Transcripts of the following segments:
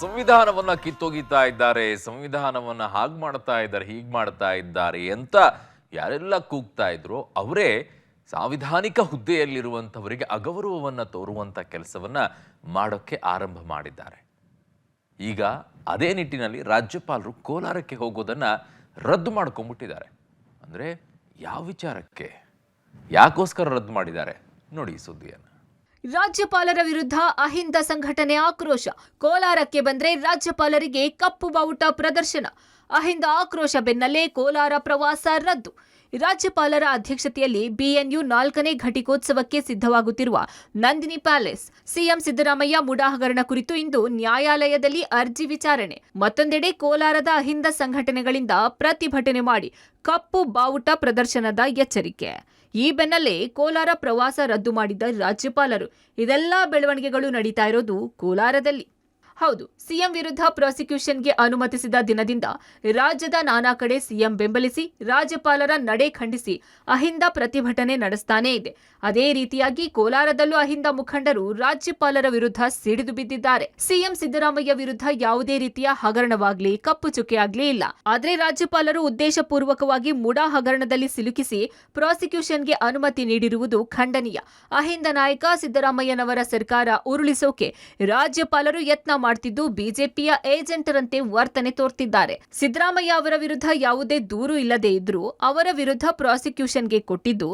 ಸಂವಿಧಾನವನ್ನ ಕಿತ್ತೊಗಿತಾ ಇದ್ದಾರೆ, ಸಂವಿಧಾನವನ್ನ ಹಾಗೆ ಮಾಡ್ತಾ ಇದ್ದಾರೆ, ಹೀಗೆ ಮಾಡ್ತಾ ಇದ್ದಾರೆ ಅಂತ ಯಾರೆಲ್ಲ ಕೂಗ್ತಾ ಇದ್ರು ಅವರೇ ಸಾಂವಿಧಾನಿಕ ಹುದ್ದೆಯಲ್ಲಿರುವಂತವರಿಗೆ ಅಗೌರವವನ್ನ ತೋರುವಂತ ಕೆಲಸವನ್ನ ಮಾಡೋಕ್ಕೆ ಆರಂಭ ಮಾಡಿದ್ದಾರೆ. ಈಗ ಅದೇ ನಿಟ್ಟಿನಲ್ಲಿ ರಾಜ್ಯಪಾಲರು ಕೋಲಾರಕ್ಕೆ ಹೋಗೋದನ್ನ ರದ್ದು ಮಾಡ್ಕೊಂಡ್ಬಿಟ್ಟಿದ್ದಾರೆ. ಅಂದ್ರೆ ಯಾವ ವಿಚಾರಕ್ಕೆ, ಯಾಕೋಸ್ಕರ ರದ್ದು ಮಾಡಿದ್ದಾರೆ ನೋಡಿ ಈ ಸುದ್ದಿಯನ್ನು. ರಾಜ್ಯಪಾಲರ ವಿರುದ್ಧ ಅಹಿಂದ ಸಂಘಟನೆ ಆಕ್ರೋಶ. ಕೋಲಾರಕ್ಕೆ ಬಂದ್ರೆ ರಾಜ್ಯಪಾಲರಿಗೆ ಕಪ್ಪು ಬಾವುಟ ಪ್ರದರ್ಶನ. ಅಹಿಂದ ಆಕ್ರೋಶ ಬೆನ್ನಲ್ಲೇ ಕೋಲಾರ ಪ್ರವಾಸ ರದ್ದು. ರಾಜ್ಯಪಾಲರ ಅಧ್ಯಕ್ಷತೆಯಲ್ಲಿ ಬಿಎನ್ಯು 4ನೇ ಘಟಿಕೋತ್ಸವಕ್ಕೆ ಸಿದ್ಧವಾಗುತ್ತಿರುವ ನಂದಿನಿ ಪ್ಯಾಲೇಸ್. ಸಿಎಂ ಸಿದ್ದರಾಮಯ್ಯ ಮುಡಾ ಹಗರಣ ಕುರಿತು ಇಂದು ನ್ಯಾಯಾಲಯದಲ್ಲಿ ಅರ್ಜಿ ವಿಚಾರಣೆ. ಮತ್ತೊಂದೆಡೆ ಕೋಲಾರದ ಅಹಿಂದ ಸಂಘಟನೆಗಳಿಂದ ಪ್ರತಿಭಟನೆ ಮಾಡಿ ಕಪ್ಪು ಬಾವುಟ ಪ್ರದರ್ಶನದ ಎಚ್ಚರಿಕೆ. ಈ ಬೆನ್ನಲ್ಲೇ ಕೋಲಾರ ಪ್ರವಾಸ ರದ್ದು ಮಾಡಿದ್ದ ರಾಜ್ಯಪಾಲರು. ಇದೆಲ್ಲ ಬೆಳವಣಿಗೆಗಳು ನಡೀತಾ ಇರೋದು ಕೋಲಾರದಲ್ಲಿ. ಹೌದು, ಸಿಎಂ ವಿರುದ್ಧ ಪ್ರಾಸಿಕ್ಯೂಷನ್ಗೆ ಅನುಮತಿಸಿದ ದಿನದಿಂದ ರಾಜ್ಯದ ನಾನಾ ಕಡೆ ಸಿಎಂ ಬೆಂಬಲಿಸಿ ರಾಜ್ಯಪಾಲರ ನಡೆ ಖಂಡಿಸಿ ಅಹಿಂದ ಪ್ರತಿಭಟನೆ ನಡೆಸ್ತಾನೇ ಇದೆ. ಅದೇ ರೀತಿಯಾಗಿ ಕೋಲಾರದಲ್ಲೂ ಅಹಿಂದ ಮುಖಂಡರು ರಾಜ್ಯಪಾಲರ ವಿರುದ್ಧ ಸಿಡಿದು ಬಿದ್ದಿದ್ದಾರೆ. ಸಿಎಂ ಸಿದ್ದರಾಮಯ್ಯ ವಿರುದ್ಧ ಯಾವುದೇ ರೀತಿಯ ಹಗರಣವಾಗ್ಲಿ, ಕಪ್ಪು ಚುಕ್ಕೆ ಆಗ್ಲಿ ಇಲ್ಲ. ಆದ್ರೆ ರಾಜ್ಯಪಾಲರು ಉದ್ದೇಶಪೂರ್ವಕವಾಗಿ ಮುಡಾ ಹಗರಣದಲ್ಲಿ ಸಿಲುಕಿಸಿ ಪ್ರಾಸಿಕ್ಯೂಷನ್ಗೆ ಅನುಮತಿ ನೀಡಿರುವುದು ಖಂಡನೀಯ. ಅಹಿಂದ ನಾಯಕ ಸಿದ್ದರಾಮಯ್ಯನವರ ಸರ್ಕಾರ ಉರುಳಿಸೋಕೆ ರಾಜ್ಯಪಾಲರು ಯತ್ನ ಮಾಡ್ತಿದ್ದು ಬಿಜೆಪಿಯ ಏಜೆಂಟರಂತೆ ವರ್ತನೆ ತೋರ್ತಿದ್ದಾರೆ. ಸಿದ್ದರಾಮಯ್ಯ ಅವರ ವಿರುದ್ಧ ಯಾವುದೇ ದೂರು ಇಲ್ಲದೇ ಇದ್ರೂ ಅವರ ವಿರುದ್ಧ ಪ್ರಾಸಿಕ್ಯೂಷನ್ಗೆ ಕೊಟ್ಟಿದ್ದು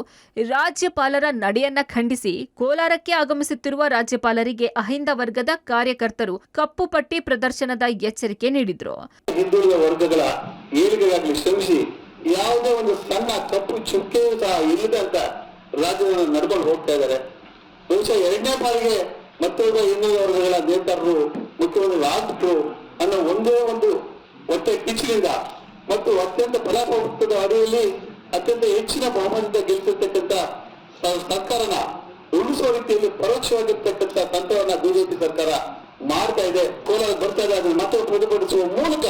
ರಾಜ್ಯಪಾಲರ ನಡೆಯನ್ನ ಖಂಡಿಸಿ ಕೋಲಾರಕ್ಕೆ ಆಗಮಿಸುತ್ತಿರುವ ರಾಜ್ಯಪಾಲರಿಗೆ ಅಹಿಂದ ವರ್ಗದ ಕಾರ್ಯಕರ್ತರು ಕಪ್ಪು ಪಟ್ಟಿ ಪ್ರದರ್ಶನದ ಎಚ್ಚರಿಕೆ ನೀಡಿದ್ರು. ಹಿಂದುಳಿದ ವರ್ಗಗಳ ಏಳಿಗೆಗಾಗಲಿ ಶ್ರಮಿಸಿ ಯಾವುದೇ ಒಂದು ಸಣ್ಣ ಕಪ್ಪು ಚುಕ್ಕೆ ಸಹ ಇಲ್ಲದಂತ ರಾಜ್ಯವನ್ನು ನಡ್ಕೊಂಡು ಹೋಗ್ತಾ ಇದ್ದಾರೆ. ಬಹುಶಃ ಎರಡನೇ ಬಾರಿಗೆ ಮತ್ತೊಬ್ಬ ಹಿಂದುಳಿದ ವರ್ಗಗಳ ನೇತಾರರು, ಮುಖ್ಯಮಂತ್ರಿ ಆಪ್ತರು ಅನ್ನೋ ಒಂದೇ ಒಂದು ಹೊಟ್ಟೆ ಕಿಚ್ಚಿನಿಂದ ಮತ್ತು ಅತ್ಯಂತ ಫಲಾಫಲದ ಅಡಿಯಲ್ಲಿ ಅತ್ಯಂತ ಹೆಚ್ಚಿನ ಬಹುಮತದಿಂದ ಗೆಲ್ಲಿಸಿರ್ತಕ್ಕಂಥ ಸರ್ಕಾರನ ಉಳಿಸುವ ರೀತಿಯಲ್ಲಿ ಪರೋಕ್ಷವಾಗಿರ್ತಕ್ಕಂಥ ತಂತ್ರವನ್ನ ಬಿಜೆಪಿ ಸರ್ಕಾರ ಮಾಡ್ತಾ ಇದೆ. ಕೋಲಾರ ಬರ್ತಾ ಇದೆ, ಅದನ್ನು ಮತ್ತೆ ಪ್ರತಿಭಟಿಸುವ ಮೂಲಕ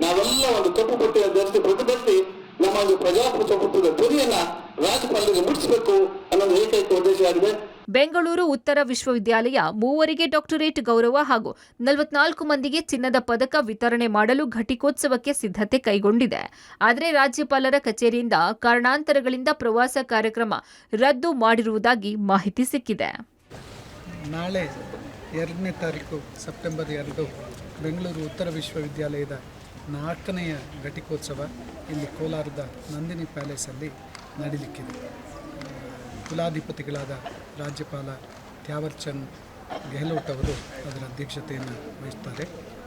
ನಾವೆಲ್ಲ ಒಂದು ಕಪ್ಪು ಪಟ್ಟಿಯನ್ನು ಧರಿಸಿ ಪ್ರತಿಭಟಿಸಿ ನಮ್ಮ ಒಂದು ಪ್ರಜಾಪ್ರಭುತ್ವದ ಧ್ವನಿಯನ್ನ ರಾಜ್ಯಪಾಲರಿಗೆ ಮುಟ್ಟಿಸಬೇಕು ಅನ್ನೋದು ಏಕೈಕ ಉದ್ದೇಶವಾಗಿದೆ. ಬೆಂಗಳೂರು ಉತ್ತರ ವಿಶ್ವವಿದ್ಯಾಲಯ 3 ಡಾಕ್ಟರೇಟ್ ಗೌರವ ಹಾಗೂ 44 ಮಂದಿಗೆ ಚಿನ್ನದ ಪದಕ ವಿತರಣೆ ಮಾಡಲು ಘಟಿಕೋತ್ಸವಕ್ಕೆ ಸಿದ್ಧತೆ ಕೈಗೊಂಡಿದೆ. ಆದರೆ ರಾಜ್ಯಪಾಲರ ಕಚೇರಿಯಿಂದ ಕಾರಣಾಂತರಗಳಿಂದ ಪ್ರವಾಸ ಕಾರ್ಯಕ್ರಮ ರದ್ದು ಮಾಡಿರುವುದಾಗಿ ಮಾಹಿತಿ ಸಿಕ್ಕಿದೆ. ನಾಳೆ 2ನೇ ತಾರೀಕು ಸೆಪ್ಟೆಂಬರ್ 2 ಬೆಂಗಳೂರು ಉತ್ತರ ವಿಶ್ವವಿದ್ಯಾಲಯದ 4ನೇ ಘಟಿಕೋತ್ಸವ ಇಲ್ಲಿ ಕೋಲಾರದ ನಂದಿನಿ ಪ್ಯಾಲೇಸಲ್ಲಿ ನಡೀಲಿಕ್ಕಿದೆ. ಕುಲಾಧಿಪತಿಗಳಾದ ರಾಜ್ಯಪಾಲ ಥ್ಯಾವರ್ ಚಂದ್ ಗೆಹ್ಲೋಟ್ ಅವರು ಅದರ ಅಧ್ಯಕ್ಷತೆಯನ್ನು ವಹಿಸ್ತಾರೆ.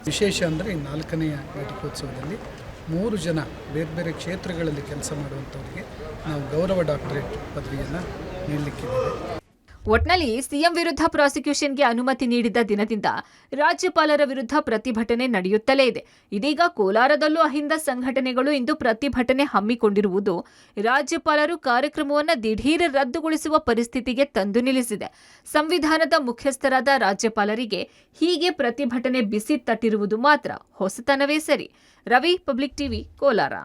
ವಿಶೇಷ ಅಂದರೆ 4ನೇ ಘಟಿಕೋತ್ಸವದಲ್ಲಿ 3 ಜನ ಬೇರೆ ಬೇರೆ ಕ್ಷೇತ್ರಗಳಲ್ಲಿ ಕೆಲಸ ಮಾಡುವಂಥವರಿಗೆ ನಾವು ಗೌರವ ಡಾಕ್ಟರೇಟ್ ಪದವಿಯನ್ನು ನೀಡಲಿಕ್ಕಿದ್ದೇವೆ. ಒಟ್ನಲ್ಲಿ ಸಿಎಂ ವಿರುದ್ಧ ಪ್ರಾಸಿಕ್ಯೂಷನ್ಗೆ ಅನುಮತಿ ನೀಡಿದ ದಿನದಿಂದ ರಾಜ್ಯಪಾಲರ ವಿರುದ್ಧ ಪ್ರತಿಭಟನೆ ನಡೆಯುತ್ತಲೇ ಇದೆ. ಇದೀಗ ಕೋಲಾರದಲ್ಲೂ ಅಹಿಂದ ಸಂಘಟನೆಗಳು ಇಂದು ಪ್ರತಿಭಟನೆ ಹಮ್ಮಿಕೊಂಡಿರುವುದು ರಾಜ್ಯಪಾಲರು ಕಾರ್ಯಕ್ರಮವನ್ನು ದಿಢೀರ್ ರದ್ದುಗೊಳಿಸುವ ಪರಿಸ್ಥಿತಿಗೆ ತಂದು ನಿಲ್ಲಿಸಿದೆ. ಸಂವಿಧಾನದ ಮುಖ್ಯಸ್ಥರಾದ ರಾಜ್ಯಪಾಲರಿಗೆ ಹೀಗೆ ಪ್ರತಿಭಟನೆ ಬಿಸಿ ತಟ್ಟಿರುವುದು ಮಾತ್ರ ಹೊಸತನವೇ ಸರಿ. Ravi, public TV, Kolar.